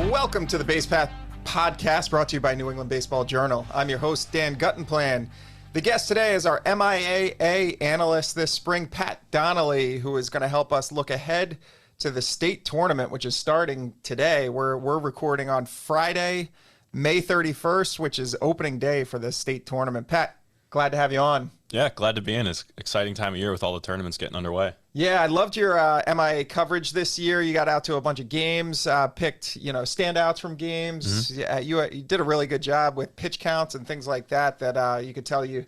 Welcome to the Base Path Podcast, brought to you by New England Baseball Journal. I'm your host, Dan Guttenplan. The guest today is our MIAA analyst this spring, Pat Donnelly, who is going to help us look ahead to the state tournament, which is starting today. We're recording on Friday, May 31st, which is opening day for the state tournament. Pat, glad to have you on. Yeah, glad to be in. It's an exciting time of year with all the tournaments getting underway. Yeah, I loved your MIAA coverage this year. You got out to a bunch of games, picked, standouts from games. Mm-hmm. Yeah, you did a really good job with pitch counts and things like that. That you could tell you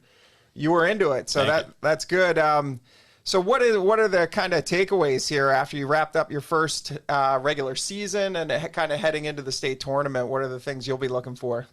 were into it. So that's good. So what are the kind of takeaways here after you wrapped up your first regular season and kind of heading into the state tournament? What are the things you'll be looking for?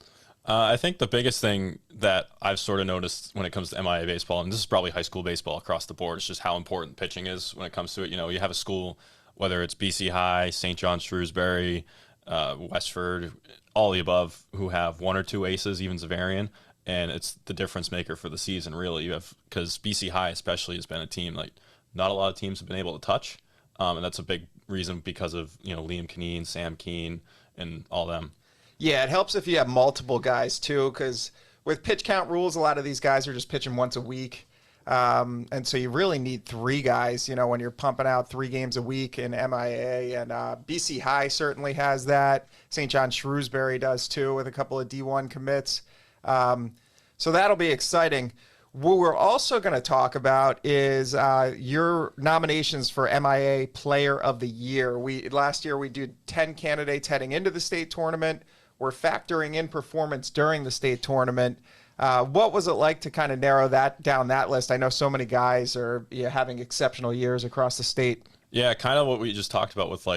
I think the biggest thing that I've sort of noticed when it comes to MIAA baseball, and this is probably high school baseball across the board, is just how important pitching is when it comes to it. You have a school, whether it's BC High, St. John, Shrewsbury, Westford, all the above, who have one or two aces, even Zavarian, and it's the difference maker for the season, really. Because BC High especially has been a team like not a lot of teams have been able to touch, and that's a big reason because of Liam Kineen, Sam Keen, and all them. Yeah, it helps if you have multiple guys, too, because with pitch count rules, a lot of these guys are just pitching once a week. And so you really need three guys, when you're pumping out 3 games a week in MIAA. And BC High certainly has that. St. John Shrewsbury does, too, with a couple of D1 commits. So that'll be exciting. What we're also going to talk about is your nominations for MIAA Player of the Year. Last year we did 10 candidates heading into the state tournament. We're factoring in performance during the state tournament. What was it like to kind of narrow that list? I know so many guys are having exceptional years across the state. Yeah, kind of what we just talked about with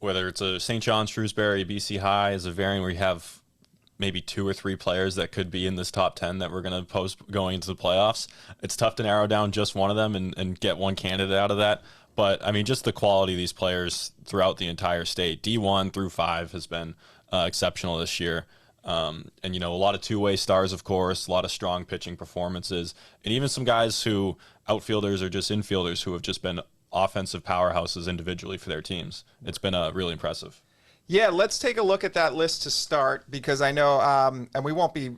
whether it's a St. John, Shrewsbury, BC High as a variant where you have maybe 2 or 3 players that could be in this top 10 that we're going to post going into the playoffs. It's tough to narrow down just one of them and get one candidate out of that. But, I mean, just the quality of these players throughout the entire state, D1 through 5 has been exceptional this year. And, a lot of two-way stars, of course, a lot of strong pitching performances, and even some guys who, outfielders or just infielders, who have just been offensive powerhouses individually for their teams. It's been really impressive. Yeah, let's take a look at that list to start, because I know, and we won't be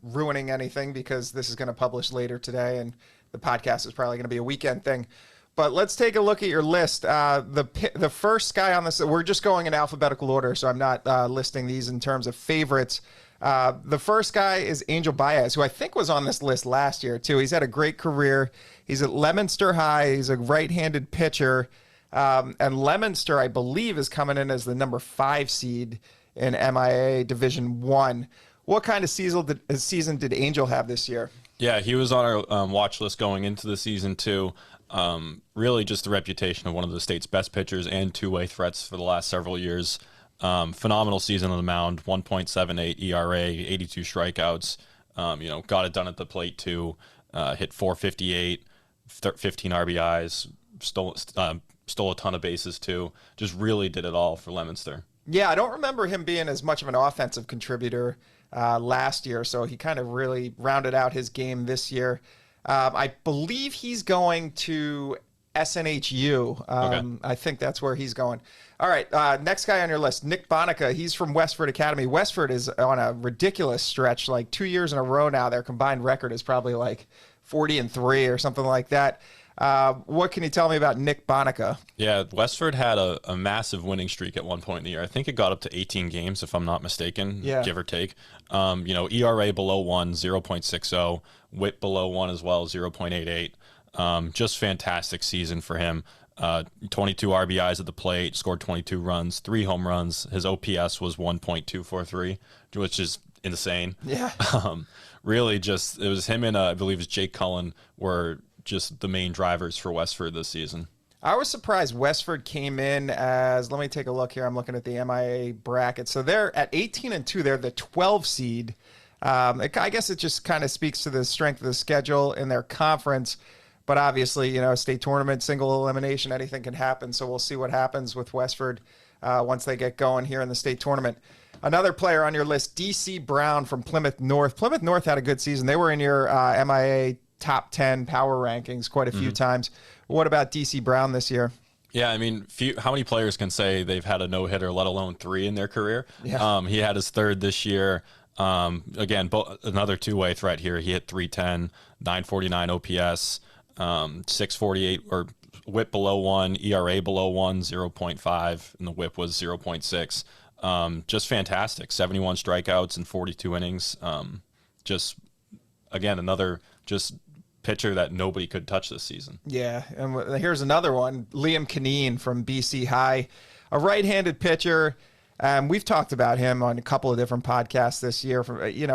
ruining anything because this is going to publish later today, and the podcast is probably going to be a weekend thing. But let's take a look at your list. The first guy on this, we're just going in alphabetical order, so I'm not listing these in terms of favorites. The first guy is Angel Baez, who I think was on this list last year, too. He's had a great career. He's at Leominster High. He's a right-handed pitcher. And Leominster, I believe, is coming in as the number 5 seed in MIAA Division 1. What kind of season did Angel have this year? Yeah, he was on our watch list going into the season, too. Really just the reputation of one of the state's best pitchers and two-way threats for the last several years. Phenomenal season on the mound, 1.78 ERA, 82 strikeouts. Got it done at the plate, too. Hit 458, 15 RBIs, stole a ton of bases, too. Just really did it all for Leominster. Yeah, I don't remember him being as much of an offensive contributor last year, so he kind of really rounded out his game this year. I believe he's going to SNHU. Okay. I think that's where he's going. All right, next guy on your list, Nick Bonica. He's from Westford Academy. Westford is on a ridiculous stretch, like 2 years in a row now. Their combined record is probably like 40-3 or something like that. What can you tell me about Nick Bonica? Yeah, Westford had a massive winning streak at one point in the year. I think it got up to 18 games, if I'm not mistaken, give or take. ERA below 1, 0.60, WHIP below 1 as well, 0.88. Just fantastic season for him. 22 RBIs at the plate, scored 22 runs, 3 home runs. His OPS was 1.243, which is insane. Yeah. Really just, it was him and I believe it's Jake Cullen were just the main drivers for Westford this season. I was surprised Westford came in as, let me take a look here. I'm looking at the MIAA bracket. So they're at 18-2. They're the 12 seed. I guess it just kind of speaks to the strength of the schedule in their conference. But obviously, state tournament, single elimination, anything can happen. So we'll see what happens with Westford once they get going here in the state tournament. Another player on your list, D.C. Brown from Plymouth North. Plymouth North had a good season. They were in your MIAA top 10 power rankings quite a few times. What about D.C. Brown this year? Yeah, I mean, how many players can say they've had a no-hitter, let alone 3 in their career? Yeah. He had his 3rd this year. Again, another two-way threat here. He hit 310, 949 OPS, 648 or WHIP below 1, ERA below 1, 0.5, and the WHIP was 0.6. Just fantastic. 71 strikeouts in 42 innings. Just again, another just pitcher that nobody could touch this season. Yeah, and here's another one, Liam Kineen from BC High, a right-handed pitcher. We've talked about him on a couple of different podcasts this year.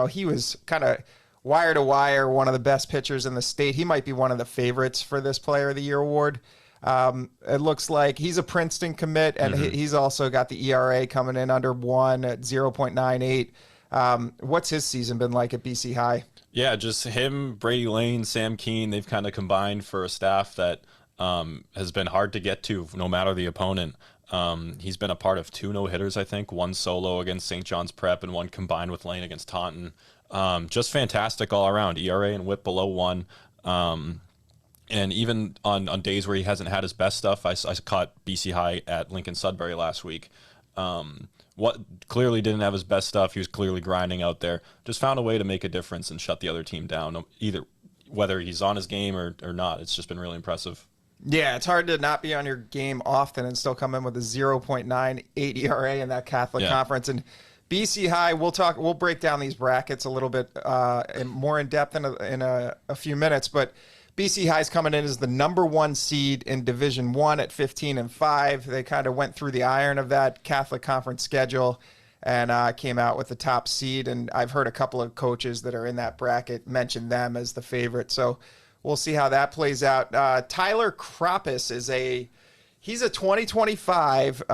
He was kind of wire to wire, one of the best pitchers in the state. He might be one of the favorites for this Player of the Year award. It looks like he's a Princeton commit, and he's also got the ERA coming in under 1 at 0.98. What's his season been like at BC High? Yeah, just him, Brady Lane, Sam Keene, they've kind of combined for a staff that has been hard to get to no matter the opponent. He's been a part of 2 no-hitters, I think, 1 solo against St. John's Prep and 1 combined with Lane against Taunton. Just fantastic all around, ERA and WHIP below 1. And even on days where he hasn't had his best stuff, I caught BC High at Lincoln Sudbury last week. What clearly didn't have his best stuff. He was clearly grinding out there. Just found a way to make a difference and shut the other team down, either whether he's on his game or not. It's just been really impressive. Yeah, it's hard to not be on your game often and still come in with a 0.98 ERA in that Catholic Conference. And BC High, we'll break down these brackets a little bit more in depth in a few minutes, but BC High's coming in as the number 1 seed in Division 1 at 15-5. They kind of went through the iron of that Catholic Conference schedule and came out with the top seed. And I've heard a couple of coaches that are in that bracket mention them as the favorite. So we'll see how that plays out. Tyler Kroppis he's a 2025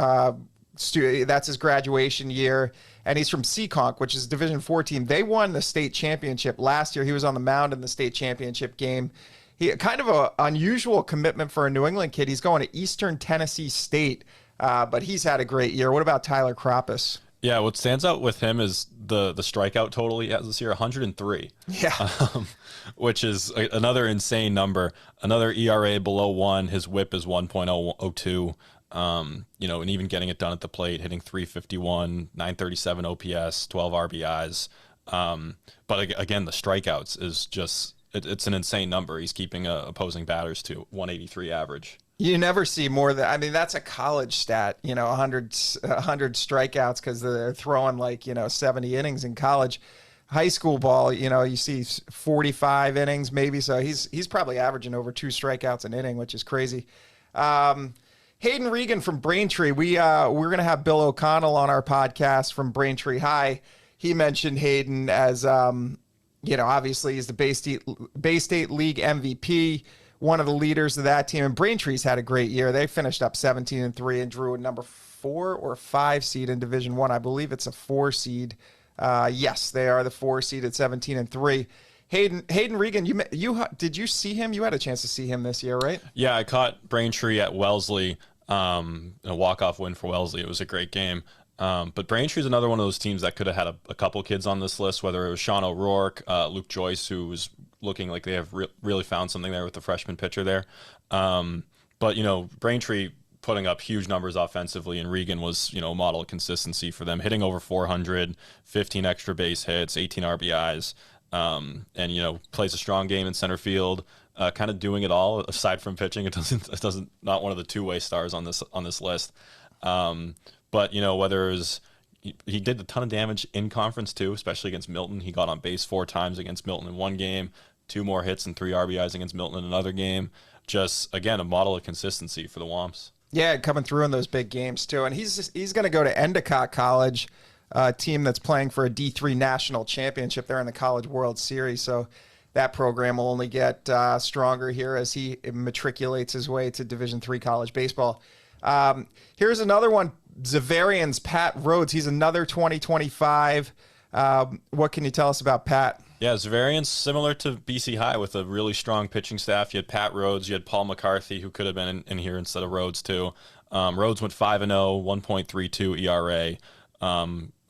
student. That's his graduation year. And he's from Seekonk, which is a Division 4 team. They won the state championship last year. He was on the mound in the state championship game. He kind of an unusual commitment for a New England kid. He's going to Eastern Tennessee State, but he's had a great year. What about Tyler Kroppis? Yeah, what stands out with him is the strikeout total he has this year, 103. Yeah. Which is another insane number. Another ERA below 1. His WHIP is 1.02. And even getting it done at the plate, hitting 351, 937 OPS, 12 RBIs. But again, the strikeouts is just... It's an insane number. He's keeping opposing batters to 183 average. You never see more than, I mean, that's a college stat, 100 strikeouts because they're throwing 70 innings in college. High school ball, you see 45 innings maybe. So he's probably averaging over 2 strikeouts an inning, which is crazy. Hayden Regan from Braintree. We're going to have Bill O'Connell on our podcast from Braintree High. He mentioned Hayden as, obviously he's the Bay State League MVP, one of the leaders of that team. And Braintree's had a great year. They finished up 17-3 and drew a number 4 or 5 seed in Division 1. I believe it's a 4 seed. Yes, they are the 4 seed at 17-3. Hayden Regan, did you see him? You had a chance to see him this year, right? Yeah, I caught Braintree at Wellesley, a walk-off win for Wellesley. It was a great game. But Braintree's another one of those teams that could have had a couple kids on this list, whether it was Sean O'Rourke, Luke Joyce, who was looking like they have really found something there with the freshman pitcher there. But Braintree putting up huge numbers offensively, and Regan was, a model of consistency for them, hitting over 400, 15 extra base hits, 18 RBIs, and plays a strong game in center field, kind of doing it all aside from pitching. It doesn't not one of the two-way stars on this list. But whether it was, he did a ton of damage in conference too, especially against Milton. He got on base 4 times against Milton in one game, 2 more hits and 3 RBIs against Milton in another game. Just again, a model of consistency for the Womps. Yeah, coming through in those big games too. And he's going to go to Endicott College, a team that's playing for a D3 national championship there in the College World Series. So that program will only get stronger here as he matriculates his way to Division III college baseball. Here's another one. Zavarian's Pat Rhodes. He's another 2025. What can you tell us about Pat? Yeah, Zavarian's similar to BC High with a really strong pitching staff. You had Pat Rhodes, you had Paul McCarthy, who could have been in here instead of Rhodes too. Rhodes went 5-0, 1.32 ERA.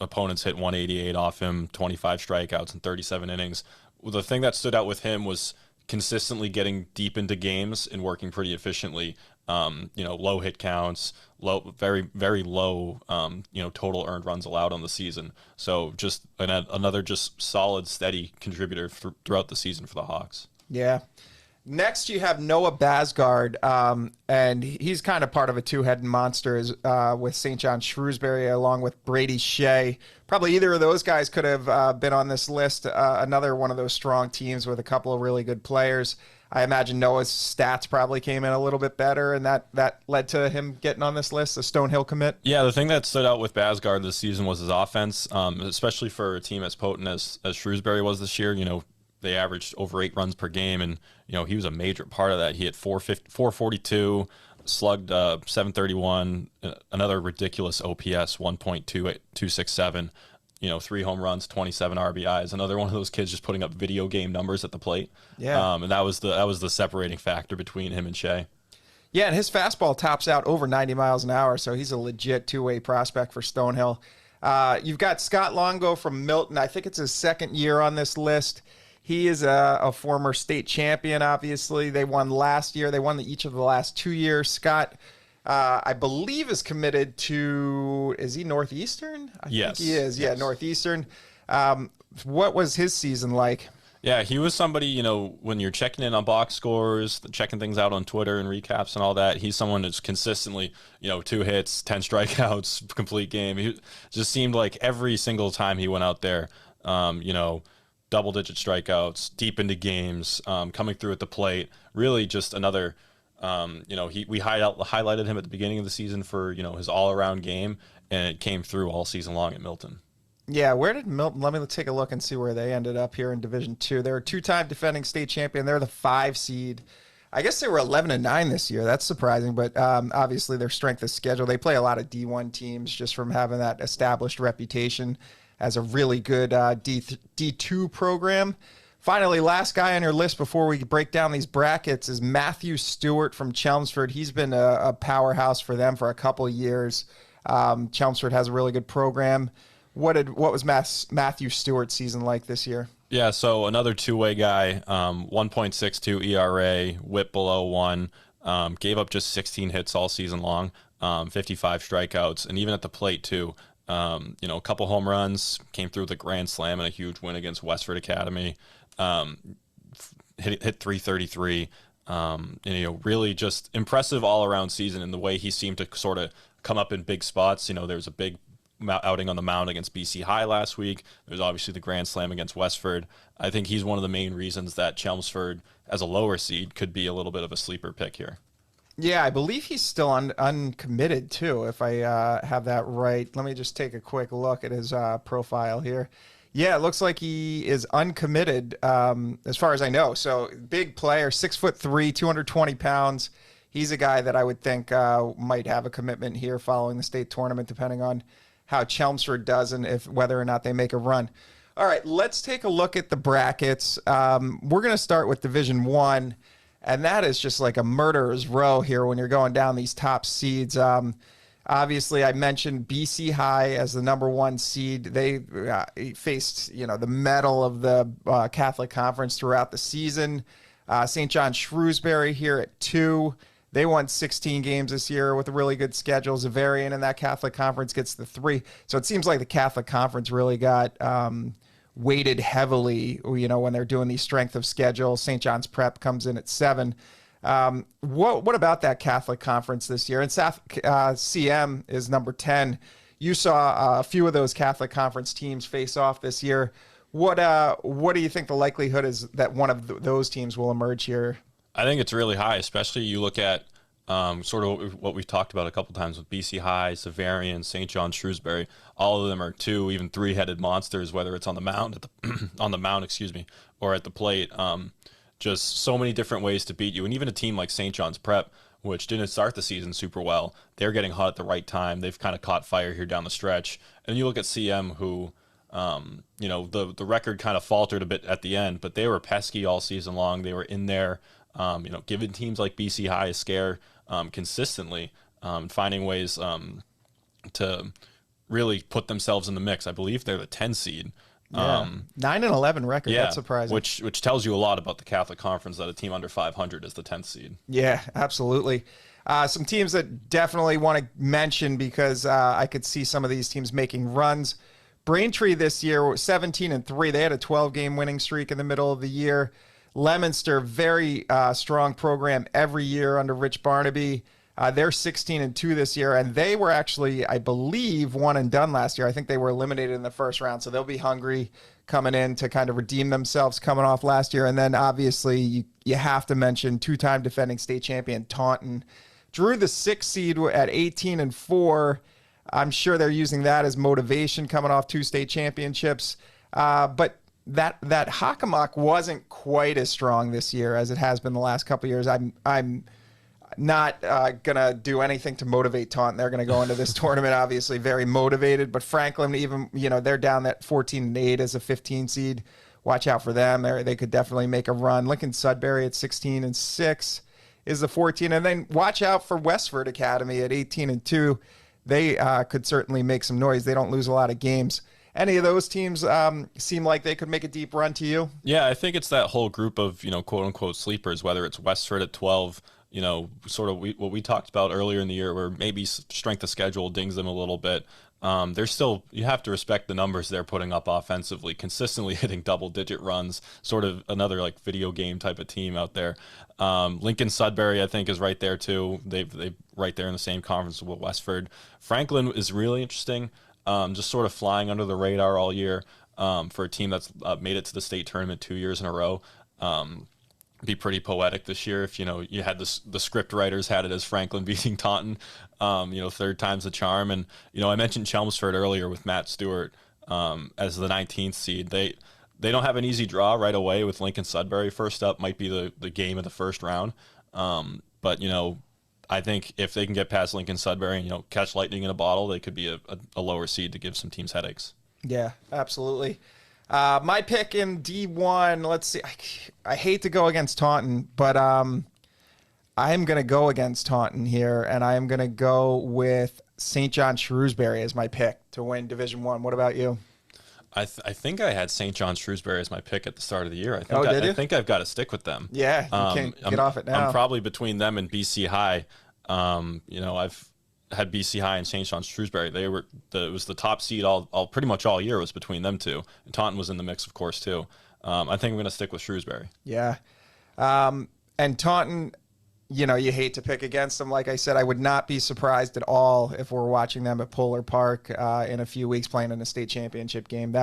Opponents hit 188 off him, 25 strikeouts in 37 innings. Well, the thing that stood out with him was consistently getting deep into games and working pretty efficiently. low hit counts, very low, total earned runs allowed on the season. So just another just solid, steady contributor throughout the season for the Hawks. Yeah. Next, you have Noah Basgard, and he's kind of part of a two-headed monster with St. John Shrewsbury, along with Brady Shea. Probably either of those guys could have been on this list. Another one of those strong teams with a couple of really good players. I imagine Noah's stats probably came in a little bit better, and that led to him getting on this list, the Stonehill commit. Yeah, the thing that stood out with Basgard this season was his offense, especially for a team as potent as Shrewsbury was this year. They averaged over 8 runs per game, and he was a major part of that. He hit 442, slugged 731, another ridiculous OPS 1.267. 3 home runs, 27 RBIs. Another one of those kids just putting up video game numbers at the plate. Yeah, and that was the separating factor between him and Shea. Yeah, and his fastball tops out over 90 miles an hour, so he's a legit two-way prospect for Stonehill. You've got Scott Longo from Milton. I think it's his second year on this list. He is a former state champion, obviously. They won last year. They won each of the last 2 years. Scott, I believe, is committed to, is he Northeastern? I Yes. think he is. Yeah, Yes. Northeastern. What was his season like? Yeah, he was somebody, when you're checking in on box scores, checking things out on Twitter and recaps and all that, he's someone that's consistently, 2 hits, 10 strikeouts, complete game. He just seemed like every single time he went out there, double-digit strikeouts, deep into games, coming through at the plate. Really just another, we highlighted him at the beginning of the season for, his all-around game, and it came through all season long at Milton. Yeah, where did Milton? Let me take a look and see where they ended up here in Division II. They're a 2-time defending state champion. They're the 5 seed. I guess they were 11-9 this year. That's surprising, but obviously their strength of schedule. They play a lot of D1 teams just from having that established reputation as a really good D2 program. Finally, last guy on your list before we break down these brackets is Matthew Stewart from Chelmsford. He's been a powerhouse for them for a couple of years. Chelmsford has a really good program. What was Matthew Stewart's season like this year? Yeah, so another two-way guy, 1.62 ERA, whip below 1, gave up just 16 hits all season long, 55 strikeouts, and even at the plate too. A couple home runs, came through with a grand slam and a huge win against Westford Academy. Hit 333. Really just impressive all-around season in the way he seemed to sort of come up in big spots. There's a big outing on the mound against BC High last week. There's obviously the grand slam against Westford. I think he's one of the main reasons that Chelmsford, as a lower seed, could be a little bit of a sleeper pick here. Yeah, I believe he's still uncommitted too, if I have that right. Let me just take a quick look at his profile here. Yeah, it looks like he is uncommitted as far as I know. So big player, 6'3", 220 pounds. He's a guy that I would think might have a commitment here following the state tournament, depending on how Chelmsford does and whether or not they make a run. All right, let's take a look at the brackets. We're going to start with Division I, and that is just like a murderer's row here when you're going down these top seeds. Obviously, I mentioned BC High as the number 1 seed. They faced, the medal of the Catholic Conference throughout the season. St. John Shrewsbury here at 2. They won 16 games this year with a really good schedule. Zavarian in that Catholic Conference gets the 3. So it seems like the Catholic Conference really got weighted heavily, when they're doing these strength of schedule. St. John's Prep comes in at 7. What about that Catholic Conference this year? And CM is number 10. You saw a few of those Catholic Conference teams face off this year. What do you think the likelihood is that one of those teams will emerge here? I think it's really high, especially you look at sort of what we've talked about a couple times with BC High, Zavarian, St. John, Shrewsbury. All of them are 2, even 3-headed monsters, whether it's on the mound, on the mound, or at the plate. Just so many different ways to beat you. And even a team like St. John's Prep, which didn't start the season super well, they're getting hot at the right time. They've kind of caught fire here down the stretch. And you look at CM, who, the record kind of faltered a bit at the end, but they were pesky all season long. They were in there. Giving teams like BC High a scare consistently, finding ways to really put themselves in the mix. I believe they're the 10 seed. Yeah. 9-11 record. Yeah, That's surprising. Which tells you a lot about the Catholic Conference that a team under 500 is the 10th seed. Yeah, absolutely. Some teams that definitely want to mention because I could see some of these teams making runs. Braintree this year were 17-3. They had a 12-game winning streak in the middle of the year. Leominster, very strong program every year under Rich Barnaby. They're 16-2 this year, and they were actually, I believe, one and done last year. I think they were eliminated in the first round, so they'll be hungry coming in to kind of redeem themselves coming off last year. And then obviously you have to mention two-time defending state champion Taunton. Drew the 6th seed at 18-4. I'm sure they're using that as motivation coming off 2 state championships. But that Hockomock wasn't quite as strong this year as it has been the last couple of years. I'm not going to do anything to motivate Taunton. They're going to go into this tournament, obviously, very motivated. But Franklin, even, they're down at 14-8 as a 15 seed. Watch out for them. They could definitely make a run. Lincoln Sudbury at 16-6 is the 14. And then watch out for Westford Academy at 18-2. They could certainly make some noise. They don't lose a lot of games. Any of those teams seem like they could make a deep run to you? Yeah, I think it's that whole group of, quote unquote sleepers, whether it's Westford at 12, sort of what we talked about earlier in the year where maybe strength of schedule dings them a little bit. They're still, you have to respect the numbers they're putting up offensively, consistently hitting double-digit runs, sort of another like video game type of team out there. Lincoln Sudbury, I think, is right there too. They right there in the same conference with Westford. Franklin is really interesting, just sort of flying under the radar all year for a team that's made it to the state tournament 2 years in a row. Be pretty poetic this year if you had the script writers had it as Franklin beating Taunton, third time's the charm. And I mentioned Chelmsford earlier with Matt Stewart as the 19th seed. They don't have an easy draw right away with Lincoln Sudbury first up. Might be the game of the first round, but I think if they can get past Lincoln Sudbury and catch lightning in a bottle, they could be a lower seed to give some teams headaches. Yeah, absolutely. My pick in D1, let's see. I hate to go against Taunton, but I'm going to go against Taunton here, and I am going to go with St. John Shrewsbury as my pick to win Division I. What about you? I think I had St. John Shrewsbury as my pick at the start of the year. I think I've got to stick with them. Yeah, you can't get off it now. I'm probably between them and BC High. I've had BC High and St. John Shrewsbury. It was the top seed all pretty much all year was between them two. And Taunton was in the mix, of course, too. I think I'm going to stick with Shrewsbury. Yeah. And Taunton, you hate to pick against them. Like I said, I would not be surprised at all if we're watching them at Polar Park in a few weeks playing in a state championship game.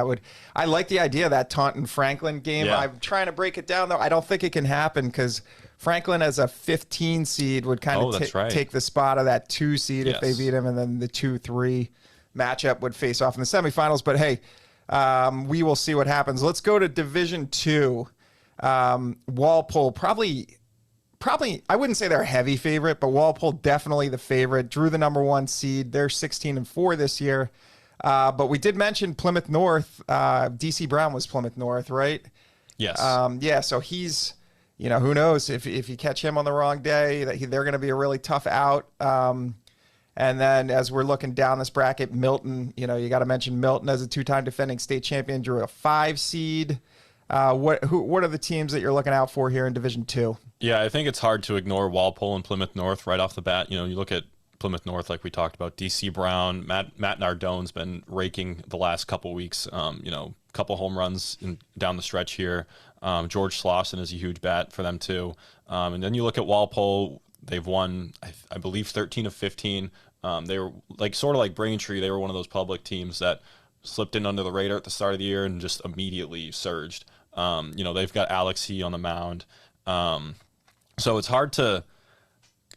I like the idea of that Taunton-Franklin game. Yeah. I'm trying to break it down, though. I don't think it can happen because Franklin as a 15 seed would kind of take the spot of that 2 seed if they beat him, and then the 2-3 matchup would face off in the semifinals. But hey, we will see what happens. Let's go to Division II. Walpole, probably I wouldn't say they're a heavy favorite, but Walpole definitely the favorite. Drew the number 1 seed. They're 16-4 this year. But we did mention Plymouth North. DC Brown was Plymouth North, right? Yes. Yeah, so he's, who knows if you catch him on the wrong day, they're going to be a really tough out. And then as we're looking down this bracket, Milton, you got to mention Milton as a 2-time defending state champion, drew a 5 seed. What are the teams that you're looking out for here in Division II? Yeah, I think it's hard to ignore Walpole and Plymouth North right off the bat. You look at Plymouth North, like we talked about, DC Brown, Matt Nardone's been raking the last couple weeks. Couple home runs down the stretch here. George Slauson is a huge bat for them too. And then you look at Walpole, they've won, I believe, 13 of 15. They were sort of like Braintree. They were one of those public teams that slipped in under the radar at the start of the year and just immediately surged. They've got Alex He on the mound. So it's hard to,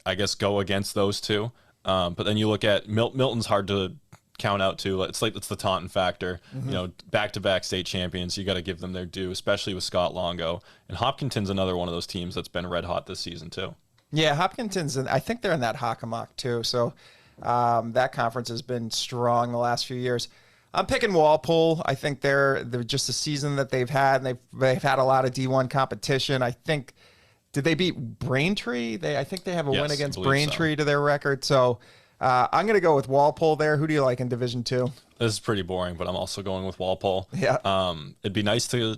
I guess, go against those two. But then you look at Milton's hard to count out too. It's the Taunton factor. Mm-hmm. Back-to-back state champions. You got to give them their due, especially with Scott Longo. And Hopkinton's another one of those teams that's been red hot this season too. Yeah, Hopkinton's. I think they're in that Hockomock too. So that conference has been strong the last few years. I'm picking Walpole. I think they're just the season that they've had, and they've had a lot of D1 competition. I think. Did they beat Braintree? I think they have a win against Braintree to their record. So I'm going to go with Walpole there. Who do you like in Division II? This is pretty boring, but I'm also going with Walpole. Yeah. It'd be nice to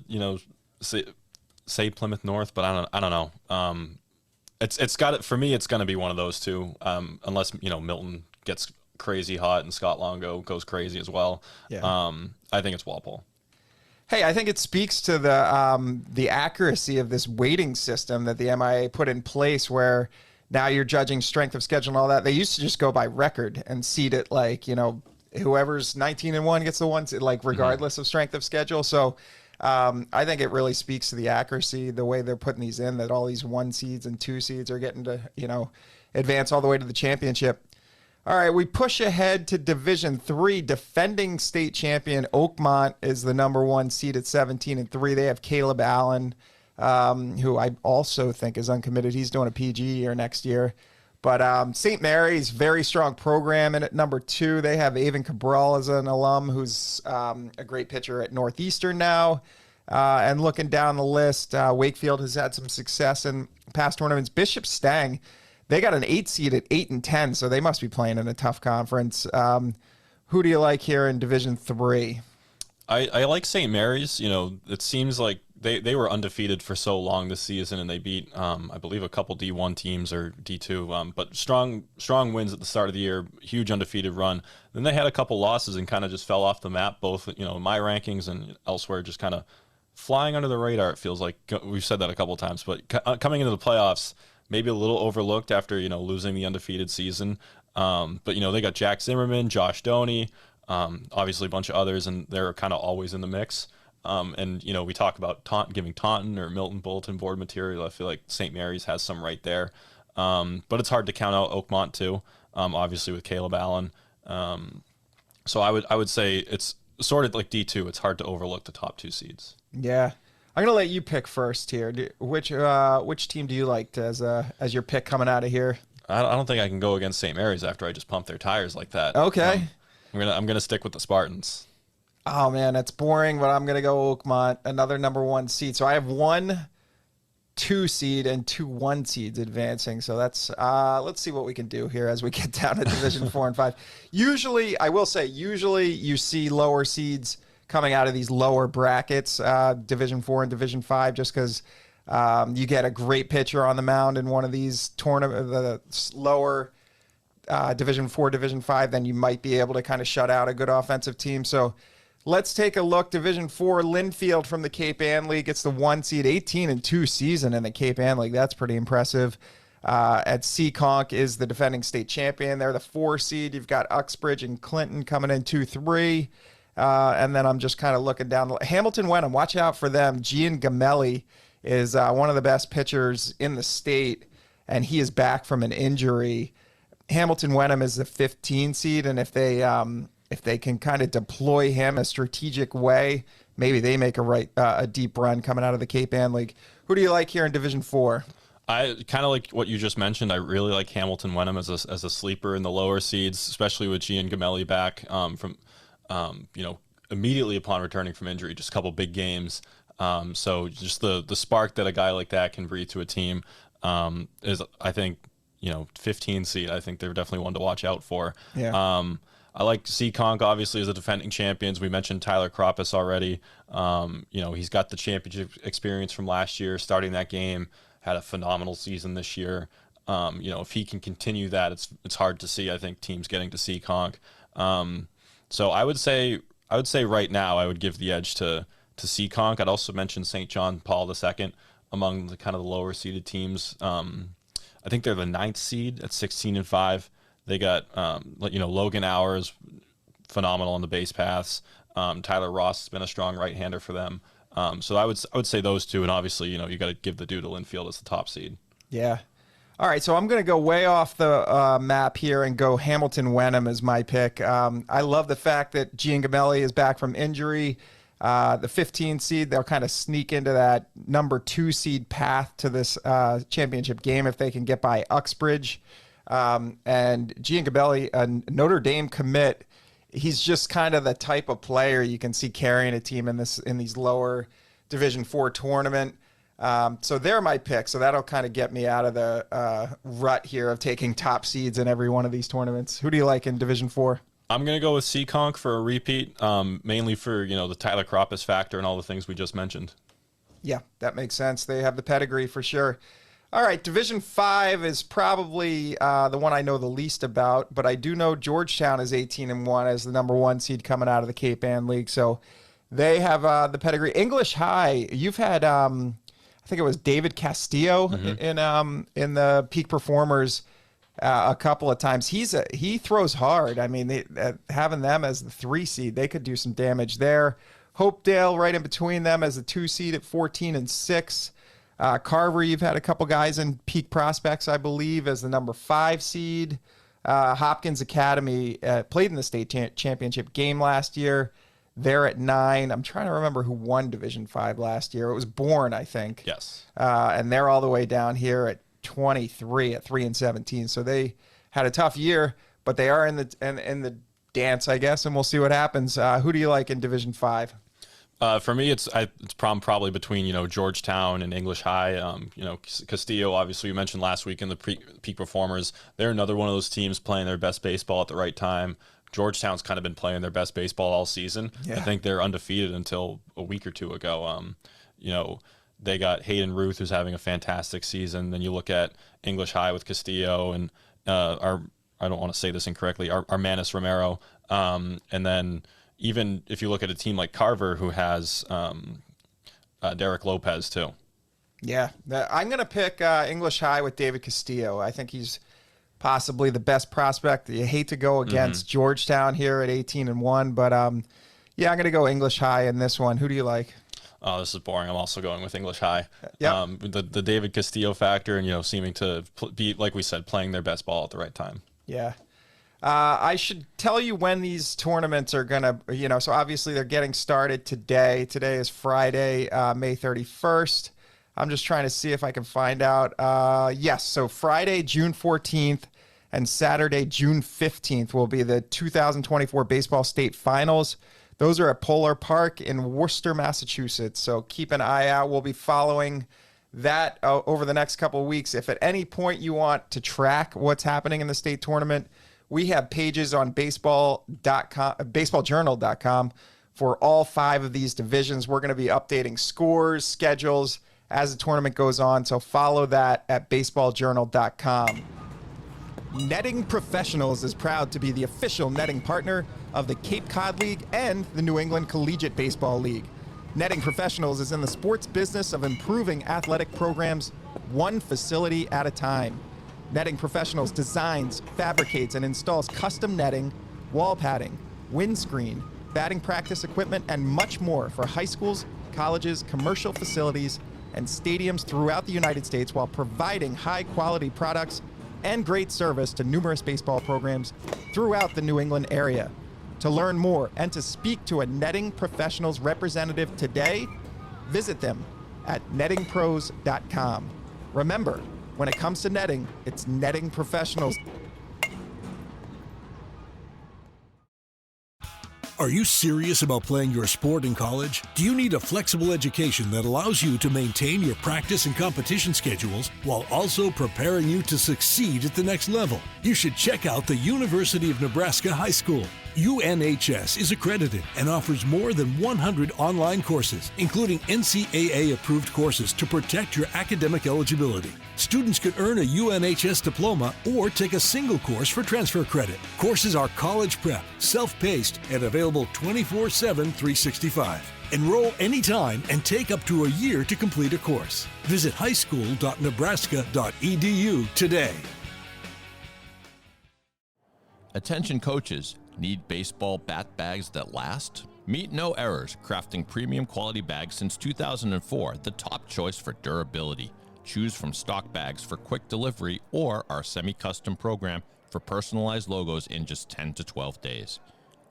say Plymouth North, but I don't know. It's got it for me. It's going to be one of those two, unless Milton gets crazy hot and Scott Longo goes crazy as well. Yeah. I think it's Walpole. Hey, I think it speaks to the accuracy of this weighting system that the MIAA put in place, where now you're judging strength of schedule and all that. They used to just go by record and seed it like, whoever's 19-1 gets the one, like regardless of strength of schedule. So I think it really speaks to the accuracy, the way they're putting these in, that all these 1 seeds and 2 seeds are getting to, advance all the way to the championship. All right, we push ahead to Division III. Defending state champion Oakmont is the number 1 seed at 17-3. They have Caleb Allen, who I also think is uncommitted. He's doing a PG year next year. But St. Mary's, very strong program. And at number 2, they have Avon Cabral as an alum who's a great pitcher at Northeastern now. And looking down the list, Wakefield has had some success in past tournaments. Bishop Stang, they got an 8 seed at 8-10, so they must be playing in a tough conference. Who do you like here in Division III? I like St. Mary's. It seems like they were undefeated for so long this season, and they beat, I believe, a couple D1 teams or D2, but strong wins at the start of the year, huge undefeated run. Then they had a couple losses and kind of just fell off the map, both my rankings and elsewhere, just kind of flying under the radar. It feels like we've said that a couple times, but coming into the playoffs, maybe a little overlooked after losing the undefeated season. But they got Jack Zimmerman, Josh Doney, obviously a bunch of others, and they're kind of always in the mix. And we talk about giving Taunton or Milton bulletin board material. I feel like St. Mary's has some right there. But it's hard to count out Oakmont too, obviously with Caleb Allen. So I would say it's sort of like D2. It's hard to overlook the top 2 seeds. Yeah. I'm gonna let you pick first here. Which team do you like as your pick coming out of here? I don't think I can go against St. Mary's after I just pumped their tires like that. Okay. I'm gonna stick with the Spartans. Oh man, that's boring, but I'm gonna go Oakmont, another number 1 seed. So I have 1 2 seed and 2 1 seeds advancing. So that's let's see what we can do here as we get down to Division 4 and 5. Usually you see lower seeds coming out of these lower brackets, Division 4 and Division 5, just because you get a great pitcher on the mound in one of these the lower Division 4, Division 5, then you might be able to kind of shut out a good offensive team. So let's take a look. Division 4, Linfield from the Cape Ann League. It's the 1 seed, 18-2 season in the Cape Ann League. That's pretty impressive. At Seekonk is the defending state champion. They're the 4 seed. You've got Uxbridge and Clinton coming in 2-3. And then I'm just kind of looking down. Hamilton Wenham, watch out for them. Gian Gamelli is one of the best pitchers in the state, and he is back from an injury. Hamilton Wenham is the 15 seed, and if they can kind of deploy him a strategic way, maybe they make a deep run coming out of the Cape Ann League. Who do you like here in Division 4? I kind of like what you just mentioned. I really like Hamilton Wenham as a sleeper in the lower seeds, especially with Gian Gamelli back from immediately upon returning from injury, just a couple big games. So just the spark that a guy like that can breathe to a team is, I think, 15 seed. I think they're definitely one to watch out for. Yeah. I like Seekonk, obviously, as the defending champions. We mentioned Tyler Kroppus already. He's got the championship experience from last year, starting that game, had a phenomenal season this year. If he can continue that, it's hard to see, I think, teams getting to Seekonk. So I would say right now I would give the edge to Seekonk. I'd also mention St. John Paul II among the kind of the lower seeded teams. I think they're the 9th seed at 16-5. They got Logan Hours, phenomenal on the base paths. Tyler Ross has been a strong right-hander for them. So I would say those two, and obviously you got to give the due to Linfield as the top seed. Yeah. All right, so I'm going to go way off the map here and go Hamilton Wenham as my pick. I love the fact that Gian Gamelli is back from injury. The 15 seed, they'll kind of sneak into that number 2 seed path to this championship game if they can get by Uxbridge. And Gian Gamelli, a Notre Dame commit, he's just kind of the type of player you can see carrying a team in these lower Division 4 tournament. So they're my pick. So that'll kind of get me out of the rut here of taking top seeds in every one of these tournaments. Who do you like in Division 4? I'm going to go with Seekonk for a repeat, mainly for, the Tyler Kroppus factor and all the things we just mentioned. Yeah, that makes sense. They have the pedigree for sure. All right, Division 5 is probably the one I know the least about, but I do know Georgetown is 18-1 as the number 1 seed coming out of the Cape Ann League, so they have the pedigree. English High, you've had, I think it was David Castillo in the Peak Performers a couple of times. He throws hard. I mean, having them as the 3 seed, they could do some damage there. Hopedale right in between them as the 2 seed at 14-6. Carver, you've had a couple guys in Peak Prospects, I believe, as the number 5 seed. Hopkins Academy played in the state championship game last year. They're at 9. I'm trying to remember who won Division 5 last year. It was Bourne, I think. Yes. And they're all the way down here at 23 at 3-17. So they had a tough year, but they are in the dance, I guess, and we'll see what happens. Who do you like in Division 5? For me, it's probably between Georgetown and English High. Castillo, obviously you mentioned last week in the Peak Performers. They're another one of those teams playing their best baseball at the right time. Georgetown's kind of been playing their best baseball all season. Yeah. I think they're undefeated until a week or two ago. They got Hayden Ruth, who's having a fantastic season. Then you look at English High with Castillo and I don't want to say this incorrectly, Armanis Romero, and then. Even if you look at a team like Carver, who has Derek Lopez, too. Yeah, I'm going to pick English High with David Castillo. I think he's possibly the best prospect. You hate to go against Georgetown here at 18-1, but yeah, I'm going to go English High in this one. Who do you like? Oh, this is boring. I'm also going with English High. Yep. The David Castillo factor and, seeming to be, like we said, playing their best ball at the right time. Yeah. I should tell you when these tournaments are going to, so obviously they're getting started today. Today is Friday, May 31st. I'm just trying to see if I can find out. Yes, so Friday, June 14th and Saturday, June 15th will be the 2024 Baseball State Finals. Those are at Polar Park in Worcester, Massachusetts. So keep an eye out. We'll be following that over the next couple of weeks. If at any point you want to track what's happening in the state tournament, we have pages on baseballjournal.com for all 5 of these divisions. We're going to be updating scores, schedules as the tournament goes on, so follow that at baseballjournal.com. Netting Professionals is proud to be the official netting partner of the Cape Cod League and the New England Collegiate Baseball League. Netting Professionals is in the sports business of improving athletic programs one facility at a time. Netting Professionals designs, fabricates, and installs custom netting, wall padding, windscreen, batting practice equipment, and much more for high schools, colleges, commercial facilities, and stadiums throughout the United States while providing high-quality products and great service to numerous baseball programs throughout the New England area. To learn more and to speak to a Netting Professionals representative today, visit them at nettingpros.com. Remember, when it comes to netting, it's Netting Professionals. Are you serious about playing your sport in college? Do you need a flexible education that allows you to maintain your practice and competition schedules while also preparing you to succeed at the next level? You should check out the University of Nebraska High School. UNHS is accredited and offers more than 100 online courses, including NCAA-approved courses to protect your academic eligibility. Students can earn a UNHS diploma or take a single course for transfer credit. Courses are college prep, self-paced, and available 24/7, 365. Enroll anytime and take up to a year to complete a course. Visit highschool.nebraska.edu today. Attention coaches, need baseball bat bags that last? Meet No Errors, crafting premium quality bags since 2004, the top choice for durability. Choose from stock bags for quick delivery or our semi-custom program for personalized logos in just 10 to 12 days.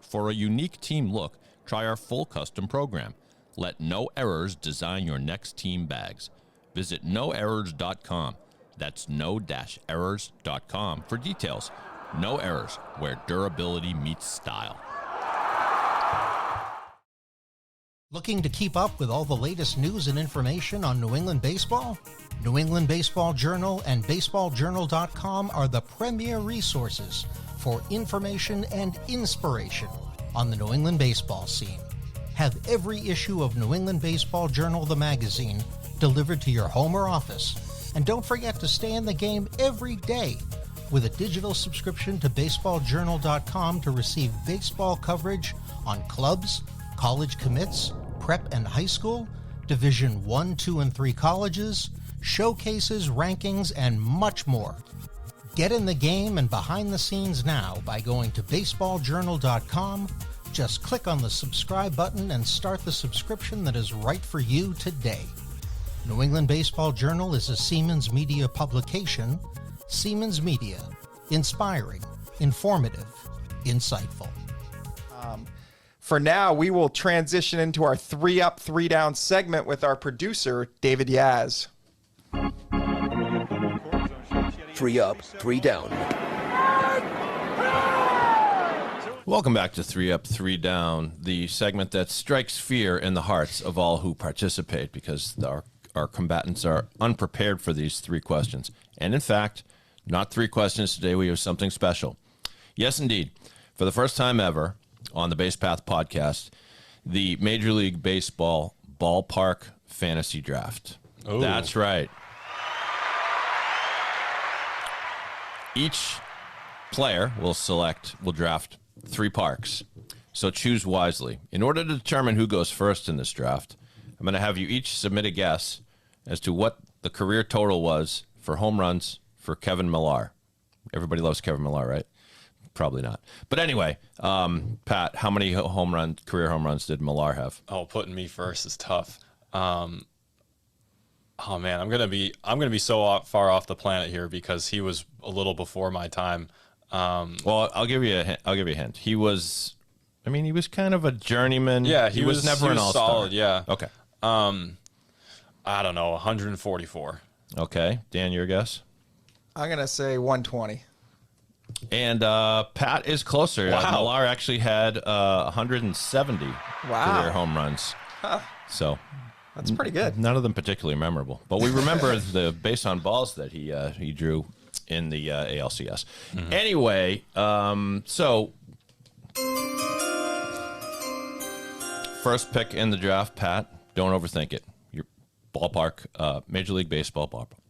For a unique team look, try our full custom program. Let No Errors design your next team bags. Visit noerrors.com. That's no-errors.com for details. No Errors, where durability meets style. Looking to keep up with all the latest news and information on New England baseball? New England Baseball Journal and baseballjournal.com are the premier resources for information and inspiration on the New England baseball scene. Have every issue of New England Baseball Journal, the magazine, delivered to your home or office And don't forget to stay in the game every day with a digital subscription to baseballjournal.com to receive baseball coverage on clubs, college commits, prep and high school, Division 1, 2, and 3 colleges, showcases, rankings, and much more. Get in the game and behind the scenes now by going to baseballjournal.com. Just click on the subscribe button and start the subscription that is right for you today. New England Baseball Journal is a Seamans Media publication. Seamans Media. Inspiring, informative, insightful. For now, we will transition into our 3 up, 3 down segment with our producer, David Yaz. 3 up, 3 down. Welcome back to 3 Up, 3 Down, the segment that strikes fear in the hearts of all who participate because our combatants are unprepared for these 3 questions. And in fact, not 3 questions today. We have something special. Yes, indeed. For the first time ever on the Base Path podcast, the Major League Baseball ballpark fantasy draft. Ooh. That's right. Each player will draft 3 parks. So choose wisely. In order to determine who goes first in this draft, I'm going to have you each submit a guess as to what the career total was for home runs for Kevin Millar. Everybody loves Kevin Millar, right? Probably not. But anyway, Pat, how many career home runs did Millar have? Oh, putting me first is tough. Oh man, I'm gonna be so far off the planet here because he was a little before my time. Well, I'll give you a hint. He was kind of a journeyman. Yeah, he was never an all-star. Solid, yeah. Okay. I don't know, 144. Okay, Dan, your guess? I'm going to say 120. And Pat is closer. Wow. Millar actually had 170 career home runs. Huh. So That's pretty good. none of them particularly memorable. But we remember the base on balls that he drew in the ALCS. Mm-hmm. Anyway, so first pick in the draft, Pat. Don't overthink it. Your ballpark, Major League Baseball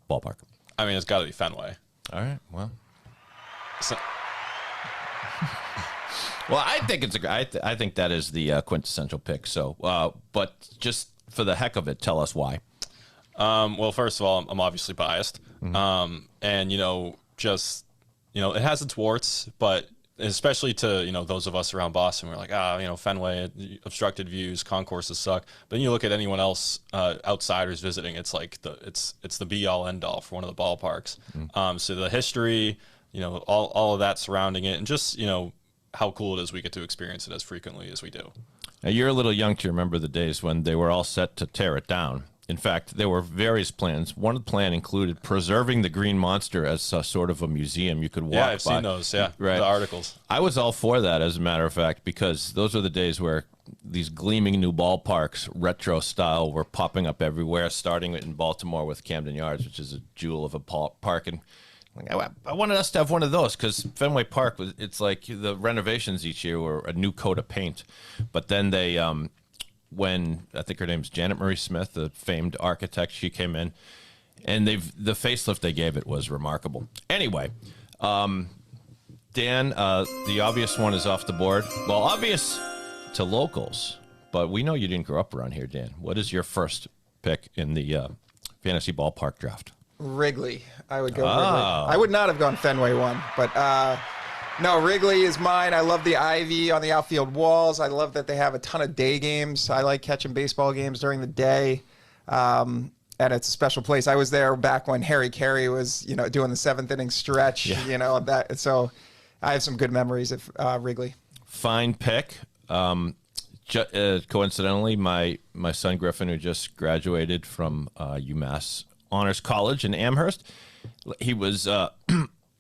ballpark. I mean, it's got to be Fenway. All right. Well. So, Well, I think I think that is the quintessential pick. So, but just for the heck of it, tell us why. well, first of all, I'm obviously biased. Mm-hmm. And, it has its warts, but especially to, those of us around Boston, we're like, Fenway, obstructed views, concourses suck. But then you look at anyone else, outsiders visiting, it's like it's the be all end all for one of the ballparks. Mm-hmm. So the history, all of that surrounding it, and just, how cool it is we get to experience it as frequently as we do. Now, you're a little young to remember the days when they were all set to tear it down. In fact, there were various plans. One plan included preserving the Green Monster as sort of a museum you could walk by. Yeah, I've seen those, right. The articles. I was all for that, as a matter of fact, because those were the days where these gleaming new ballparks, retro style, were popping up everywhere, starting in Baltimore with Camden Yards, which is a jewel of a park. And I wanted us to have one of those because Fenway Park, it's like the renovations each year were a new coat of paint. But then they... when I think her name's Janet Marie Smith, the famed architect, she came in, and the facelift they gave it was remarkable. Anyway, Dan, the obvious one is off the board. Well, obvious to locals, but we know you didn't grow up around here, Dan. What is your first pick in the fantasy ballpark draft? Wrigley. I would go Wrigley. I would not have gone Fenway one, but no, Wrigley is mine. I love the ivy on the outfield walls. I love that they have a ton of day games. I like catching baseball games during the day. And it's a special place. I was there back when Harry Carey was, doing the 7th inning stretch, that. So I have some good memories of Wrigley. Fine pick. Coincidentally, my son Griffin, who just graduated from UMass Honors College in Amherst, he was...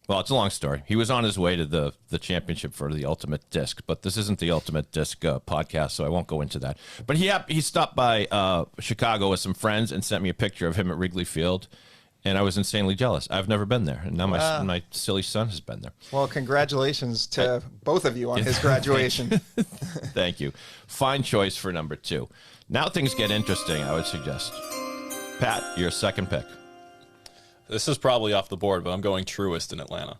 well, it's a long story. He was on his way to the championship for the Ultimate Disc, but this isn't the Ultimate Disc podcast, so I won't go into that. But he stopped by Chicago with some friends and sent me a picture of him at Wrigley Field, and I was insanely jealous. I've never been there, and now my silly son has been there. Well, congratulations to both of you on his graduation. Thank you. Fine choice for number 2. Now things get interesting, I would suggest. Pat, your second pick. This is probably off the board, but I'm going Truist in Atlanta.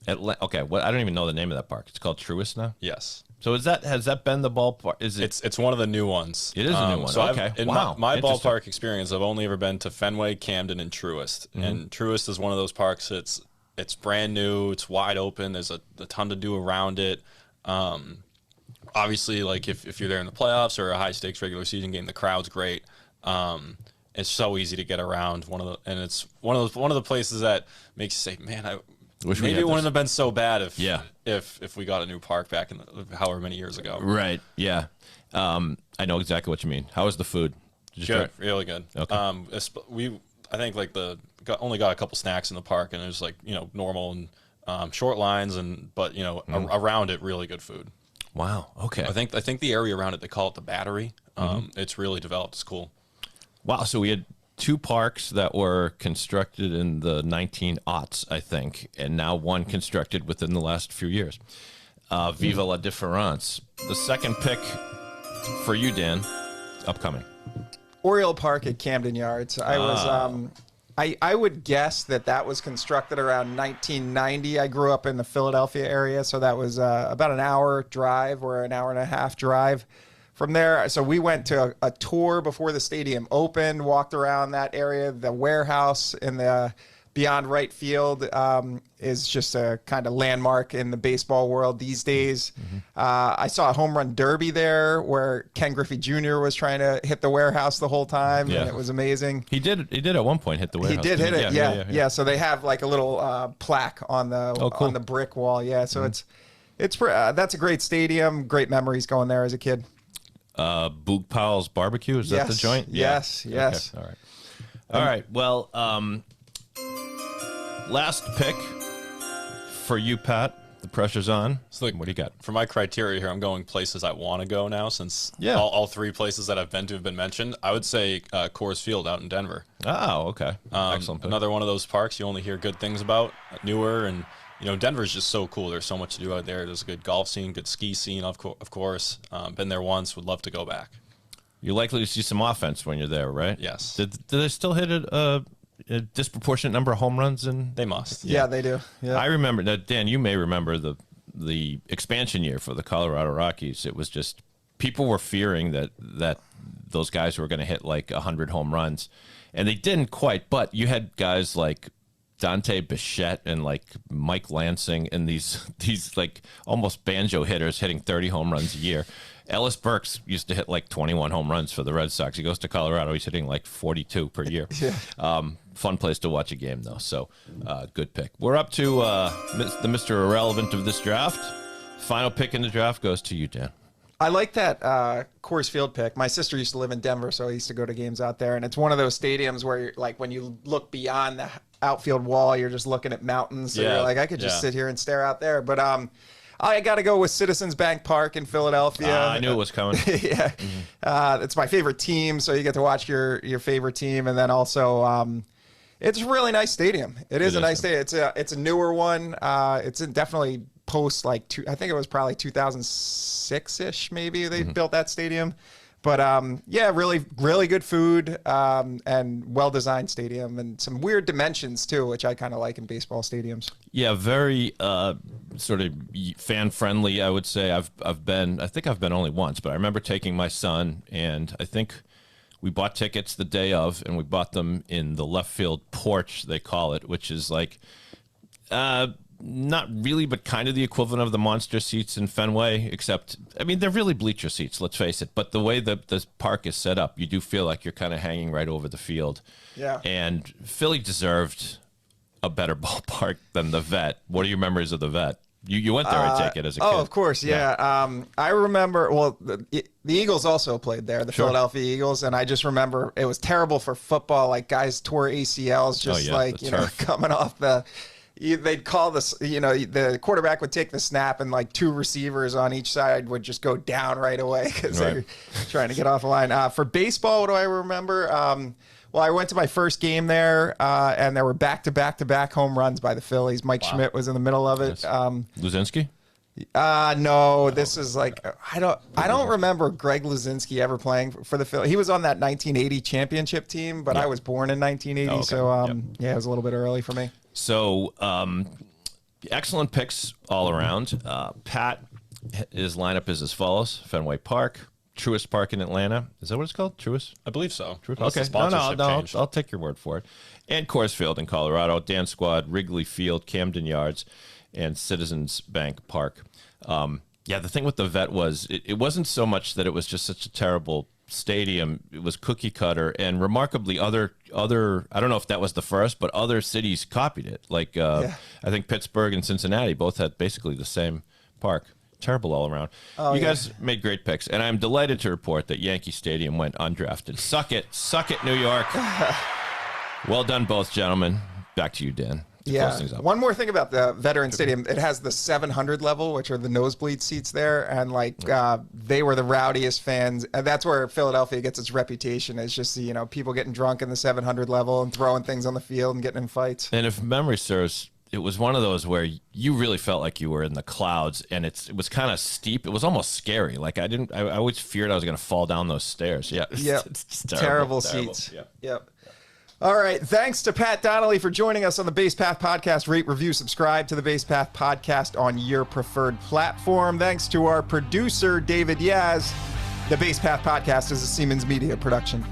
Okay, well, I don't even know the name of that park. It's called Truist now? Yes. So has that been the ballpark? It's one of the new ones. It is a new one. So okay. In my ballpark experience, I've only ever been to Fenway, Camden, and Truist. And Truist is one of those parks. It's brand new. It's wide open. There's a ton to do around it. Obviously, like if you're there in the playoffs or a high stakes regular season game, the crowd's great. It's so easy to get around. It's one of the places that makes you say, man, maybe it wouldn't have been so bad if we got a new park back in however many years ago. Right. Yeah. I know exactly what you mean. How was the food? Good. Really good. Okay. I think like only got a couple snacks in the park, and it was like normal and short lines, but around it really good food. Wow. Okay. I think the area around it, they call it the Battery. It's really developed. It's cool. Wow. So we had 2 parks that were constructed in the 1900s, I think, and now one constructed within the last few years. Viva la difference. The second pick for you, Dan, upcoming. Oriole Park at Camden Yards. I would guess that was constructed around 1990. I grew up in the Philadelphia area, so that was about an hour drive or an hour and a half drive from there. So we went to a tour before the stadium opened, walked around that area. The warehouse in the beyond right field is just a kind of landmark in the baseball world these days. I saw a home run derby there where Ken Griffey Jr. was trying to hit the warehouse the whole time, and it was amazing. He did at one point hit the warehouse. He did hit it, yeah. So they have like a little plaque on the on the brick wall, So it's that's a great stadium. Great memories going there as a kid. Boog Powell's Barbecue, is that the joint? Yes. Okay. All right. Well, last pick for you, Pat. The pressure's on. So what do you got? For my criteria here, I'm going places I want to go now, since all 3 places that I've been to have been mentioned. I would say Coors Field out in Denver. Oh, okay. Excellent pick. Another one of those parks you only hear good things about, newer, and Denver's just so cool. There's so much to do out there. There's a good golf scene, good ski scene, of course. Been there once, would love to go back. You're likely to see some offense when you're there, right? Yes. Did they still hit a disproportionate number of home runs? They must. Yeah, they do. Yeah. I remember that. Dan, you may remember the expansion year for the Colorado Rockies. It was just people were fearing that those guys were going to hit like 100 home runs, and they didn't quite. But you had guys like Dante Bichette and like Mike Lansing and these like almost banjo hitters hitting 30 home runs a year. Ellis Burks used to hit like 21 home runs for the Red Sox. He goes to Colorado, he's hitting like 42 per year. Fun place to watch a game though. So good pick. We're up to the Mr. Irrelevant of this draft. Final pick in the draft goes to you, Dan. I like that Coors Field pick. My sister used to live in Denver, so I used to go to games out there. And it's one of those stadiums where, you're, like, when you look beyond the outfield wall, you're just looking at mountains. So you're like, I could just sit here and stare out there. But I got to go with Citizens Bank Park in Philadelphia. I knew it was coming. It's my favorite team, so you get to watch your favorite team. And then also, it's a really nice stadium. It is a nice stadium. It's a newer one. It's definitely post I think it was probably 2006-ish maybe they built that stadium. But really, really good food and well-designed stadium and some weird dimensions too, which I kind of like in baseball stadiums. Yeah, very sort of fan-friendly, I would say. I think I've been only once, but I remember taking my son, and I think we bought tickets the day of, and we bought them in the left field porch, they call it, which is like not really, but kind of the equivalent of the monster seats in Fenway, except, I mean, they're really bleacher seats, let's face it. But the way that the park is set up, you do feel like you're kind of hanging right over the field. Yeah. And Philly deserved a better ballpark than the Vet. What are your memories of the Vet? You went there, I take it, as a kid. Oh, of course, yeah. I remember, the Eagles also played there, the Philadelphia Eagles, and I just remember it was terrible for football. Like, guys tore ACLs just coming off the... They'd call this, the quarterback would take the snap and like 2 receivers on each side would just go down right away because they're trying to get off the line. For baseball, what do I remember? I went to my first game there, and there were back-to-back home runs by the Phillies. Mike Schmidt was in the middle of it. Luzinski? No, this is like I don't remember Greg Luzinski ever playing for the Phillies. He was on that 1980 championship team, but I was born in 1980, so yeah, it was a little bit early for me. So excellent picks all around. Pat, his lineup is as follows: Fenway Park, Truist Park in Atlanta. Is that what it's called? Truist? I believe so. Okay, no, I'll take your word for it. And Coors Field in Colorado, Dan Squad, Wrigley Field, Camden Yards, and Citizens Bank Park. Yeah, the thing with the Vet was it wasn't so much that it was just such a terrible stadium. It was cookie cutter, and remarkably, other I don't know if that was the first, but other cities copied it. Like I think Pittsburgh and Cincinnati both had basically the same park. Terrible all around. You guys made great picks, and I'm delighted to report that Yankee Stadium went undrafted. Suck it, New York. Well done, both gentlemen. Back to you, Dan. Yeah. One more thing about the Veteran Stadium. It has the 700 level, which are the nosebleed seats there. And like they were the rowdiest fans. And that's where Philadelphia gets its reputation, is just, people getting drunk in the 700 level and throwing things on the field and getting in fights. And if memory serves, it was one of those where you really felt like you were in the clouds, and it was kind of steep. It was almost scary. Like I always feared I was going to fall down those stairs. Yeah. It's terrible seats. Yep. All right. Thanks to Pat Donnelly for joining us on the Base Path Podcast. Rate, review, subscribe to the Base Path Podcast on your preferred platform. Thanks to our producer, David Yaz. The Base Path Podcast is a Seamans Media production.